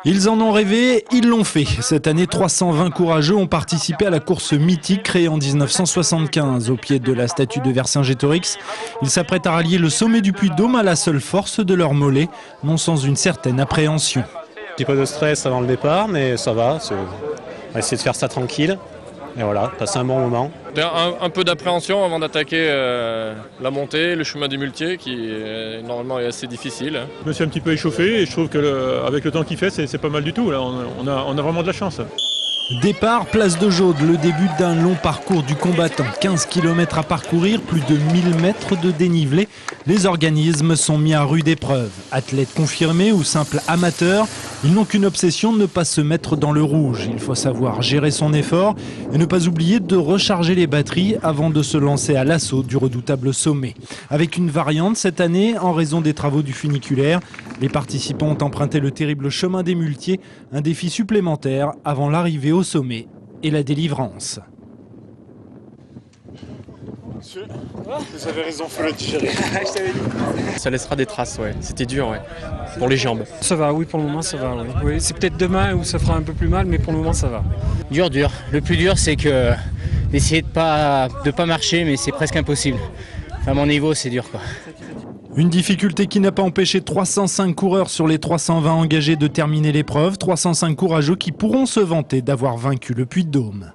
Ils en ont rêvé, ils l'ont fait. Cette année, 320 courageux ont participé à la course mythique créée en 1975 au pied de la statue de Vercingétorix. Ils s'apprêtent à rallier le sommet du Puy-de-Dôme à la seule force de leurs mollets, non sans une certaine appréhension. Un petit peu de stress avant le départ, mais ça va. On va essayer de faire ça tranquille. Et voilà, passer un bon moment. Un peu d'appréhension avant d'attaquer la montée, le chemin des muletiers qui normalement est assez difficile. Je me suis un petit peu échauffé et je trouve qu'avec le temps qu'il fait, c'est pas mal du tout. Là. On a vraiment de la chance. Départ, place de Jaude, le début d'un long parcours du combattant. 15 km à parcourir, plus de 1000 mètres de dénivelé. Les organismes sont mis à rude épreuve. Athlètes confirmés ou simples amateurs, ils n'ont qu'une obsession de ne pas se mettre dans le rouge. Il faut savoir gérer son effort et ne pas oublier de recharger les batteries avant de se lancer à l'assaut du redoutable sommet. Avec une variante cette année, en raison des travaux du funiculaire, les participants ont emprunté le terrible chemin des muletiers, un défi supplémentaire avant l'arrivée au sommet et la délivrance. Monsieur, vous avez raison, faut le digérer. Ça laissera des traces, ouais. C'était dur, ouais. Pour les jambes. Ça va, oui, pour le moment, ça va. Oui. Oui, c'est peut-être demain où ça fera un peu plus mal, mais pour le moment, ça va. Dur. Le plus dur, c'est que d'essayer de pas marcher, mais c'est presque impossible. À mon niveau, c'est dur, quoi. Une difficulté qui n'a pas empêché 305 coureurs sur les 320 engagés de terminer l'épreuve. 305 courageux qui pourront se vanter d'avoir vaincu le Puy-de-Dôme.